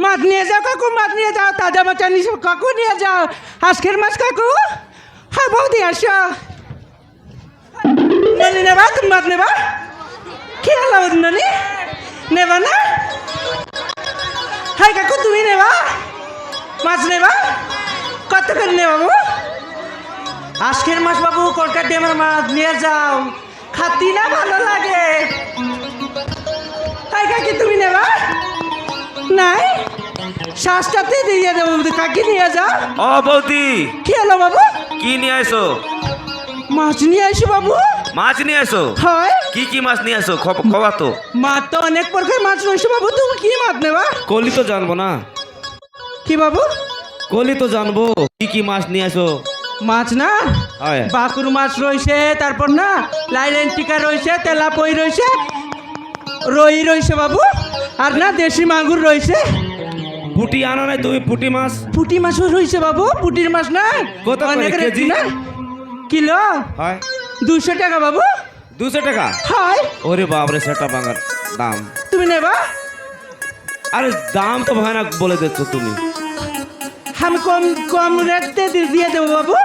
মাছ নিয়ে যাও কাকু, মাছ নিয়ে যাও, তাজা মাছ আনিস কাকু, নিয়ে যাও আজকের মাছ কাকু। হ্যাঁ বৌদি আসো, ননি নেবা, তুমি মাছ নেবা? কি হলো ননি, নেবা না? হ্যাঁ কাকু তুমি নেবা, মাছ নেবা? কত করে নেবা বাবু? আজকের মাছ বাবু, কলকাতা ড্যামের মাছ নিয়ে যাও, খাতি না ভালো লাগে। হ্যাঁ কাকি তুমি নেবা? নাই, শ্বাসটাতে দিয়ে দেবো কাকি, নিয়ে যাও। ও বৌদি, কি হলো বাবু? কি নিয়ে আসো? মাছ নিয়ে আসো বাবু। মাছ নিয়ে আসো? হয়। কি কি মাছ নিয়ে আসো খবর তো? মাছ তো অনেক প্রকার মাছ রয়েছে বাবু, তুমি কি মাছ নেবা? কলি তো জানবো না। কি বাবু? কলি তো জানবো, কি কি মাছ নিয়ে আসো? মাছ না, হয় বাকুর মাছ রয়েছে, তারপর না লাইলেন টিকা রয়েছে, তেলাপই রয়েছে, রই রয়েছে বাবু, আর না দেশি মাগুর রয়েছে। পুটি আনো নাই তুমি? পুটি মাছ, পুঁটি মাছও রয়েছে বাবু, পুঁটির মাছ না কত করে অনেক রেট কেজি? না, কিলো হয় 200 টাকা বাবু। 200 টাকা? হয়। ওরে বাপরে, সেটা বাঙার দাম। তুমি নেবা? আরে দাম তো ভয়ানক বলে দিচ্ছ তুমি। আমি কম কম রেটতে দিয়ে দেবো বাবু।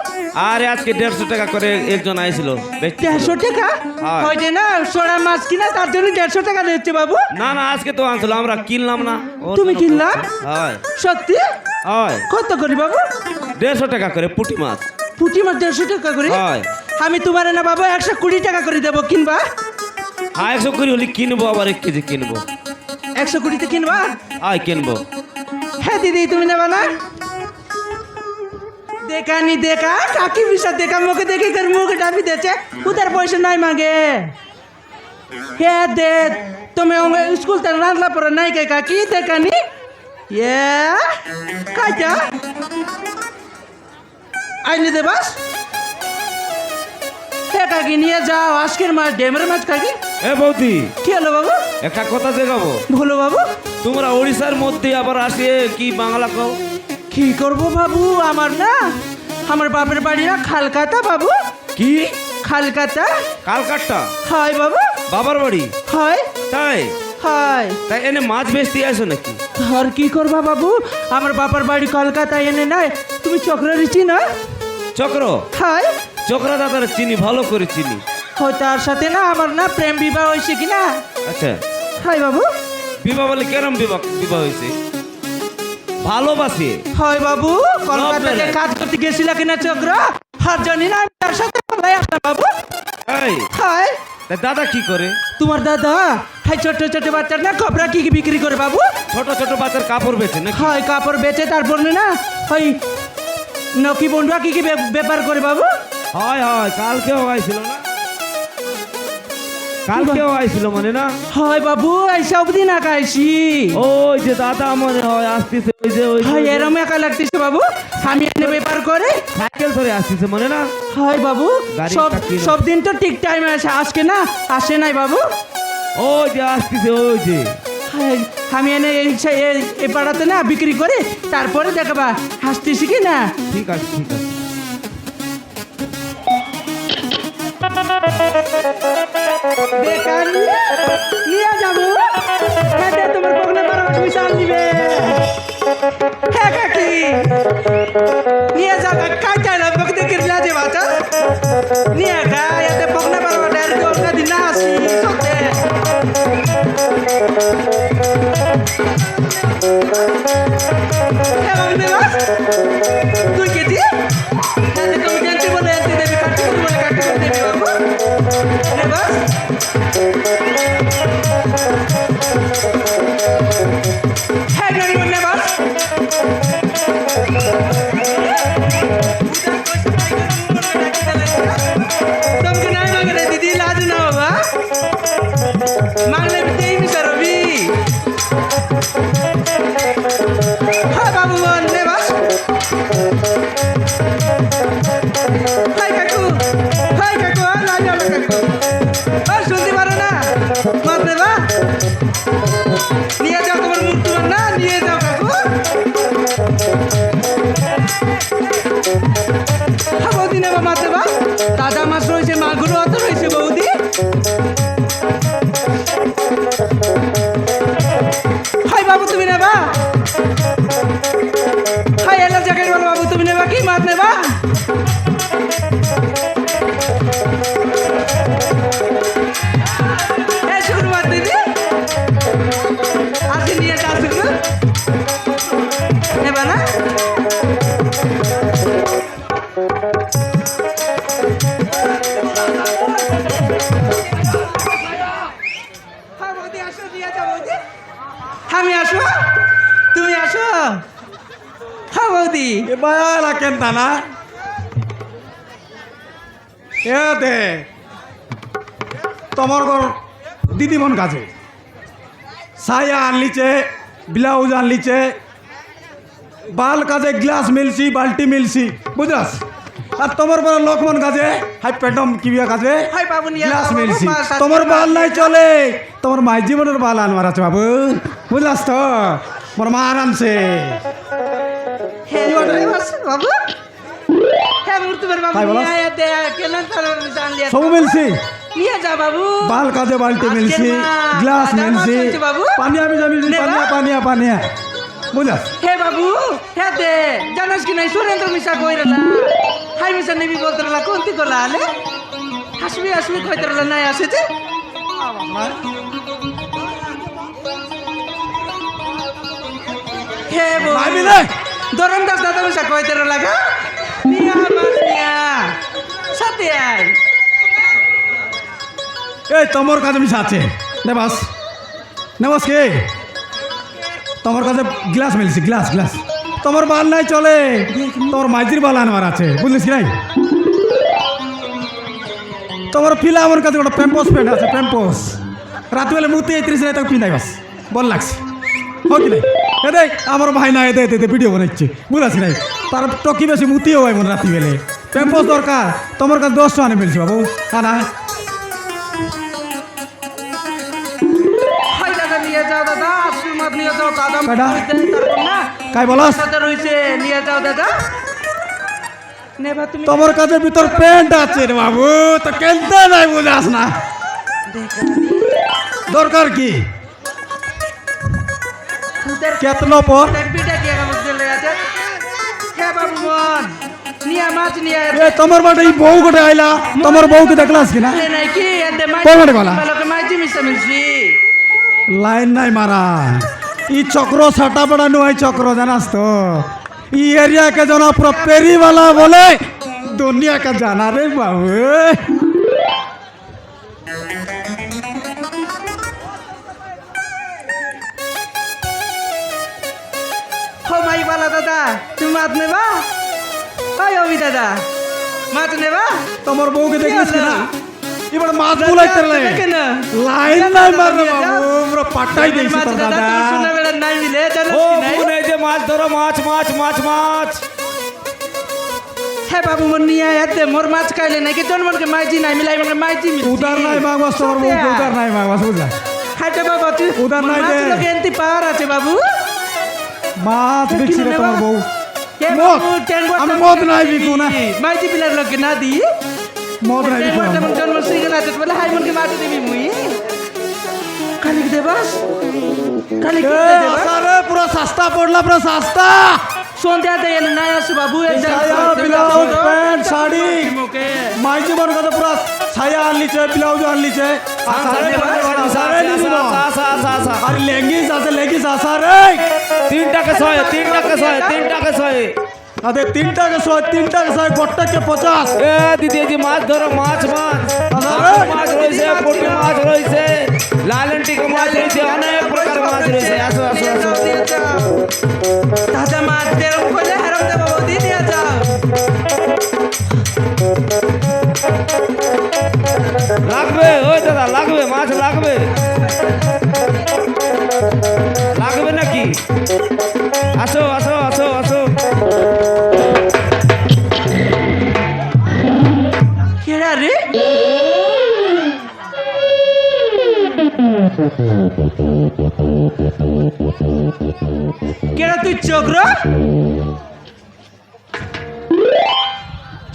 আরে আজকে 150 টাকা করে একজন আইছিল। 150 টাকা? হ্যাঁ। হয়তো না সোনা মাছ কিনা, তার জন্য 150 টাকা দিচ্ছে বাবু। না না, আজকে তো আনছিল, আমরা কিনলাম না। তুমি কিনলা? হয় সত্যি? হয়। কত করে বাবু? 150 টাকা করে পুটি মাছ। পুঁটি মাছ 150 টাকা করে? হয়। আমি তোমার না বাবু 120 টাকা করে দেবো, কিনবা? হ্যাঁ 100 করে হলে কিনবো, আবার 1 কেজি কিনবো। 120 কিনবা? হয় কিনবো। হ্যাঁ দিদি তুমি নেবা না? देखा नहीं देखा, काकी भी सब देखा, मुझे देखे कर मुझे डाबी देचे, उधर पैसे नहीं मांगे। ये दे तुम्हें स्कूल तक रांधला पर नहीं के काकी, देखा नहीं? ये क्या? आइले दे बस। हे काकी नहीं जाओ, आज के मार डेमर मत काकी। এ বৌদি, क्या लो बाबू? একটা কথা দেখাবো। बोलो बाबू। তোমরা ওড়িশার মধ্যে আবার আসে কি বাংলা কও? কি করবো বাবু, আমার না আমার বাপের বাড়ি না খালকাতা বাবু। কি খালকাতা? কালকাটা? হয় বাবু। বাবার বাড়ি? হয়। তাই? হয়। তাই এনে মাছ বেচতে আসো নাকি? আর কি করবা বাবু, আমার বাবার বাড়ি কলকাতায়, এনে নাই। তুমি চক্রের চিনো? চক্র? হয়। চক্র দাদার চিনি, ভালো করে চিনি। হয়, তার সাথে না আমার না প্রেম বিবাহ হয়েছে কিনা। আচ্ছা। হয় বাবু। বিবাহ বলে কেরম বিবাহ হয়েছে? ভালোবাসে? হয় বাবু, কলকাতাতে কাজ করতে গেছিল কিনা চক্র, আর জানি না আমি তার সাথে ভাই আপনার বাবু। এই হয়। তা দাদা কি করে? তোমার দাদা হাই ছোট ছোট বাচ্চার না কপড়া কি বিক্রি করে বাবু। ছোট ছোট বাচ্চার কাপড় বেচে নাকি? হয়, কাপড় বেচে, তারপর না ওই নকি বন্ধুয়া কি কি ব্যাপার করে বাবু। হয় হয়, কালকেও আইছিল না? কালকেও আইছিল মানে না? হয় বাবু, এইসব দিন আকাইছি। ওই যে দাদা মনে হয় আসতেছে, ওই যে ওই হয় এরম একা লাগতেছে বাবু, আমি এনে ব্যাপার করে সাইকেল ধরে আসতেছে মনে না? হয় বাবু, সব সব দিন তো ঠিক টাইমে আসে, আজকে না আসে নাই বাবু। ওই যে আসতেছে, ওই যে। হয়, আমি এনে এই পাড়াতে না বিক্রি করে, তারপরে দেখবা হাসতেছি কি না। ঠিক আছে ঠিক আছে। বেকার নিয়ে যাবো, হ্যাঁ দে, তোমার পকনে বারো বিশাল দিবে। হ্যাঁ কাকি নিয়ে যাবে, কাজ চাইলাম বকে দেখে নিয়ে যাবে নিয়ে খা এতে পকনা পারবা ডার কি অল্প দিন না আসি সতে বাবু দেবাস তুই কেটি তুমি জানতে বলে এতে দেবী কাটি করে বলে কাটি করে দেবী বাবু দেবাস হ্যাঁ গরিব দেবাস तुमको नहीं मांग रहे दीदी लाज ना होगा मांगने भी तेई भी करो भी हाँ बाबू मोहन ने बस हाय काकू हाँ लाज वाला काकू और सुनती मारो ना मत ने बा निये जाओ तुम्हारे मुंह तुम ना निये जाओ काकू हाँ बहुत दिन है बाबा माते बा দাদা মাছ রয়েছে মাগুর অত রয়েছে বৌদি হাই বাবু তুমি নেবা হাই এলার জ্যাকেট বলো বাবু তুমি নেবা কি মাছ নেবা এই শুক্র মাছ দিদি আজকে নিয়ে যা শুক্র নেবা না আমি আসো তুমি আসো হ্যাঁ বৌদি এবার কেন না এ দে তোমার ঘর দিদিমন কাছে সায়া আনলিছে ব্লাউজ আনলিছে বাল কাজে গ্লাস মিলছি বাল্টি মিলছি বুঝলাস আর তোমার বড় লোকমন কাজে হাই পেটম কিবিয়া কাজে হাই বাবু নিয়ে গ্লাস যাও বাবু, মিলছি পাঁচ, সাত, তোমার আট, বাল নাই চলে তোমার মাই জীবনের বাল আনবার আছে বাবু বুঝলাস তো মোর মা আরামছে হ্যাঁ বাবু হ্যাঁ মুর্তুবের বাবু হাই বলো। নিয়ে আয়া দে কেন তার জান লিয়া সব মিলছি নিয়ে যা বাবু বাল কাজে বাল্টি আজকের মিলছি মা গ্লাস দাদা মাছ মিলছি হয়েছে বাবু। পানিয়া মিলছি নেবা? পানিয়া পানিয়া পানিয়া বুঝলাস হে বাবু হ্যাঁ দে জানাস কি নাই সুরেন্দ্র মিশা কইরলা হাই মিশা নেবি বলতরলা কোনটি কলা আলে হাসবি হাসবি কইতরলা নাই আসেছে হে বউ নাই মিলে দরম দাস দাদা মিশা কইতরলা গা নিয়া মাছ নিয়া সাথে আয় এই তোমার কাছে মিশা আছে নেবাস নেবাস কে তোমার কাছে গ্লাস মিলছি গ্লাস গ্লাস তোমার বাল নাই চলে তোমার মাইজির বাল আনবার আছে বুঝলিস কি নাই তোমার ফিলা আমার কাছে একটা প্যাম্পোস প্যান্ট আছে প্যাম্পোস রাত্রিবেলা মুতি ৩০ নাই তাকে পিন্ধাই বাস বল লাগছে হোক নাই এ দেখ আমার ভাই না এতে এতে ভিডিও বানাচ্ছে বুঝাচ্ছি নাই তার টকি বেশি মুতিও হয় মনে রাত্রিবেলে প্যাম্পোস দরকার তোমার কাছে ১০ টাকা মিলছে বাবু না হাই দাদা নিয়ে যাও দাদা আশীর্বাদ মত নিয়ে যাও দাদা কয়টা? তারপর না কাই বলস সাথে রয়েছে নিয়ে যাও দাদা নেবা তুমি তোমার কাছে ভিতর প্যান্ট আছে রে বাবু তো কেনতে নাই বুঝাস না দরকার কি খুদের কেতনো পর বিটা দিয়ে বুঝতে লে আছে হে বাবু মন নিয়া মাছ নিয়া এ তোমার বাড়ি এই বউ কোটে আইলা তোমার বউকে দেখলাস কি না নাই কি এতে মাছ কোন মাঠে গলা? ভালোকে মাইজি মিশা মিলছি লাইন নাই মারা ই চক্র ছাটা পড়ানো হয় চক্র জানাস তো ই एरिया के जना पूरा पेरी वाला बोले दुनिया का जाना रे बाबू हो माई वाला दादा তুমি মাছ নেবা হাই অবি দাদা মাছ নেবা তোমার বউকে দেখলিস কি না এবার মাছ দাদা, বুলাইতে লে কেন? লাইন নাই মারবে বাবু পুরো পাটাই দিয়েছি মাছ তোর দাদা দাদা তুমি শুনে বেলা নাই মিলে জানো ও কি নাই বোন এই যে মাছ ধরো মাছ মাছ মাছ মাছ হে বাবু মন নিয়ে এতে মোর মাছ খাইলে নাকি জন্মনকে মাইজি নাই মিলাই মনে মাইজি মিলছি উদার নাই মাগবাস তোমার বউকে উদার নাই মাগবাস বুঝলা হাইটা বাবা তুই উদার নাই মাছ দে। লোকে এনতি পাওয়ার আছে বাবু মাছ বিকছি রে তোমার বউ কে মদ। বাবু ট্যাঙ্গো আমি মদ নাই বিকু না। মাইজি পিলার লোকে না দি মদ নাই বিকু ট্যাঙ্গো যেমন জন্ম সিঙ্গেল আছে বলে হাই মনকে মাছ দিবি মুই কালিক দেবাস কালিক দেবাস আরে পুরো সস্তা পড়লা পুরো সস্তা সন্ধ্যা দেয় নাই আসে বাবু এই সায়া, ব্লাউজ, প্যান্ট, শাড়ি। মাইজি মন কথা পুরা ছায়া আনলিছে ব্লাউজ আনলিছে আর লেগিস আছে লেগিস আসারে 3 টাকা 100 3 টাকা 100 3 টাকা 100 আরে 3 টাকা 100 গোটাকে 50 এ দিদি মাছ ধরো মাছ আরে মাছ রয়েছে পুঁটি মাছ রয়েছে লালন্টিকা মাছ রয়েছে অনেক প্রকার মাছ রয়েছে আসো আসো আসো তাজা মাছ দেরম করলে হারাম দেবো বৌদি দিয়ে যাও লাগবে ওই দাদা লাগবে মাছ লাগবে লাগবে নাকি আসো আসো আসো আসো কেডা রে কেডা তুই চক্র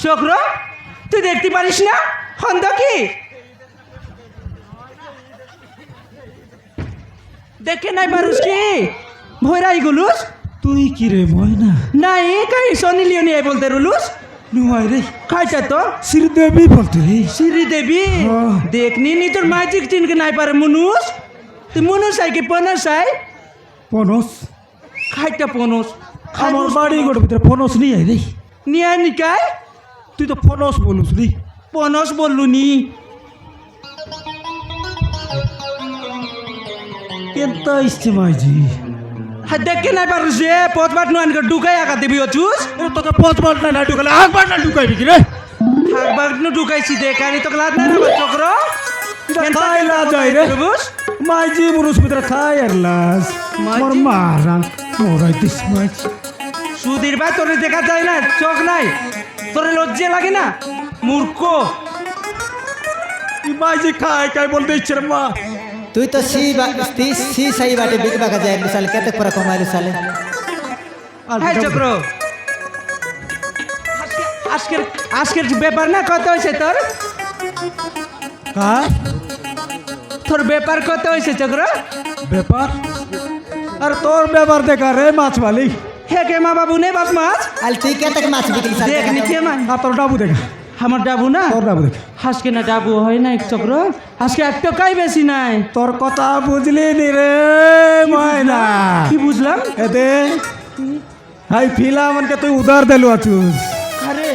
চক্র তুই দেখতে পারিস না হন্দ কি দেখে নাই পারুস কি ভৈরাই গুলুস তুই কি রে ময়না নাই কাই সোনি লিওনি আই বলতে রুলুস নুয়াই রে খাইছা তো শ্রীদেবী বলতে রে শ্রীদেবী হ্যাঁ। দেখনি নি তোর ম্যাজিক চিনকে নাই পারে মনুষ তুই মনুষ আই কি পনস আই পনস খাইটা পনস আমার বাড়ি গোট ভিতরে ফনস নিয়ে আই রে নিয়া নিকাই তুই তো ফনস বলুস রে পনস বললু নি কেনতা ইচ্ছে মাইজি হ্যাঁ দেখে নাই পারুস যে পথ বাট নুয়ান ঢুকাই আকা দিবি অচুস এ তোকে 5 বার না ঢুকালে 8 বার না ঢুকাইবি কি রে থাক বাট নু ঢুকাইছি দেখানি তোকে লাদ নাই না চক্র খাই লা যাই রে মাইজি মুরুস ভিতরে খাই আর লাস মোর মারান মোরাই দিস মাইজ সুধীর ভাই তোরে দেখা যায় না চোখ নাই তোরে লজ্জা লাগে না মূর্খ ই মাইজি খাই বলতে ইচ্ছে রে মা তুই তো सी सही बाटे बिक बाका जाए साले केते पर कमाइलु साले হ্যাঁ চক্র আজকের আজকের যে ব্যাপার না কত হয়েছে তোর কা তোর ব্যাপার কত হয়েছে চক্র ব্যাপার আর তোর ব্যাপার দেখা রে মাছ মালিক হে কে মা বাবু নে বাস মাছ अल तुई केते माछ बिकली साले দেখ নিচে মা আর তোর ডাবু দেখা আমার ডাবু না তোর ডাবু দেখা আজকে না ডাবু হয় না চক্র আজকে এক টাকাই বেশি নাই তোর কথা বুঝলি নি রে ময়না কি বুঝলাম এতে হাই ফিলা মনকে তুই উদার দেলু আছুস আরে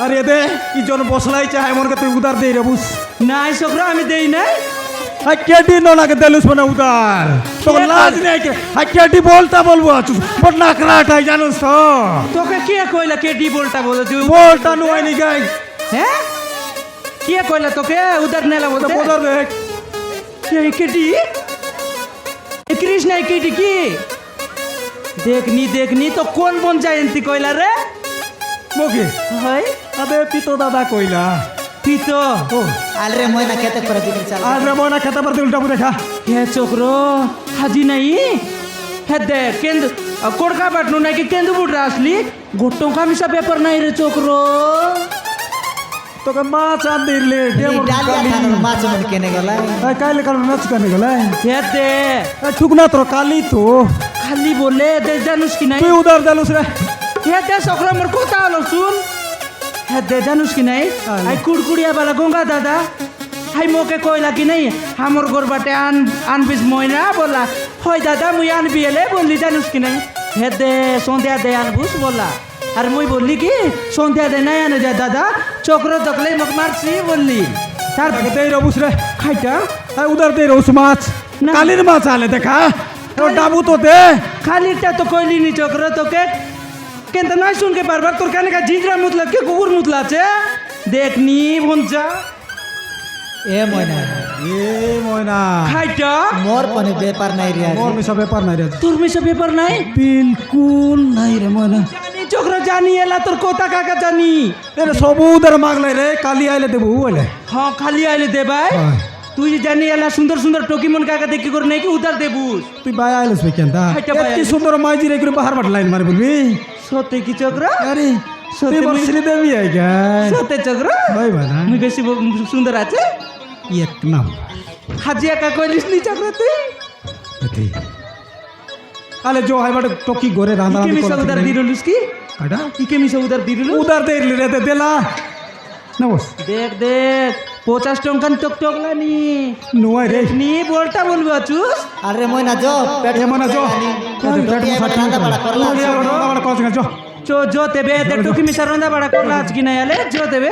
আর এতে কি জন বসলাই চাই মনকে তুই উদার দেই রে বুঝ নাই চক্র আমি দেই নাই হাই কেডি নলাকে দেলুস মানে উদার তোর কে লাজ কয়? নেই কে হাই কেডি বলতা বলবো আছুস বট নাকরাটাই জানুস তো তোকে কে কইলা কে ডি বলটা বলে তুই বলতা নুয়াই নি গাই হ্যাঁ কে কইলা তোকে উধার নেলা বলতে বদর দেখ K D A Krishna K D কি দেখনি তো কোন বন জয়ন্তী কইলা রে মোকে হয় আবে পিতো দাদা কইলা পিতো ও अल रे मोयना केते पर बिकली साले আজ রে ময়না খেতে পারতে উল্টা দেখা হে চক্র হাজি নাই হে দে কেন্দ্র কোড়কা বাটনু নাকি কেন্দ্র বুড়া আসলি গোট্টঙ্কা মিশা পেপার নাই রে চক্র তোকে মাছ আন দিলে डालिया थान माछ मन केने गला কাইলে কাল নাচ কানে গেলে হে দে ঠিক না তোর কালি তো খালি বলে দে জানুস কি নাই তুই উদার দেলুস রে হে দে চক্র মোর কথা হলো শুন হে দে জানুস কি নাই আই কুড়কুড়িয়া বালা গঙ্গা দাদা হাই মোকে কইলা কি নাই হামর গরবাটে আনবিস ময়না বলা হয় দাদা মুই আনবি এলে বললি জানুস কি নাই হে দে সন্ধ্যা দে আনবুস বলা আর মুই বললি কি সন্ধ্যা দে নাই আনে যা দাদা চক্র তকলে মোক মারছি বললি তার তাকে দেই রবুস রে খাইটা উদার দেই রবুস মাছ না। কালির মাছ আলে দেখা তোর ডাবু তো দে খালিটা তো কইলি নি চক্র তোকে কিন্তু নয় শুনকে বারবার তোর কানে কা জিজরা মুতলা কি কুকুর মুতলা আছে দেখনি ভঞ্জা ए मोयना এ ময়না খাইটা मोर पने व्यापार নাই রে মোর মিশা ব্যাপার নাই রে তোর মিশে পেপার নাই বিলকুল নাই রে ময়না জানি চক্র জানি এলা তোর কথা কাকা জানি এরে সবু উদার মাগলাই রে কালি আইলে দেবু বলে হ্যাঁ খালি আইলে দে ভাই তুই জানি এলা সুন্দর সুন্দর টকিমন কাকা দেখি করে নাকি উধার দেবুস তুই বাই আইলস বে কেনতা হাইটা বাই কি সুন্দর মাইজি রে করে বাহার বাট লাইন মারি বলবি সত্যি কি চক্র আরে সত্যি তুই মোর শ্রীদেবী আই গায় সত্যি চক্র ভাই বানা মুই বেশি সুন্দর আছে এক নাম হাজিয়া কা কইলিস নি চক্র তুই এতে আলে जो है बट टोकी गोरे रांदा ইকে মিশা উধার দিরুলুস কি কাটা ইকে মিশা উধার দিরুলু उधर दे रे दे देला না বস দেখ দেখ 50 টঙ্কান তোক টকলানি নোয়াই রে নি বলটা বলবি আচুস আরে মই না যো পেট এমন না যো রান্না বাড়া করলা চো জো তেবে দেখ টুকি মিশা রন্দা বাড়া করলা আজ কি নাই আলে জো তেবে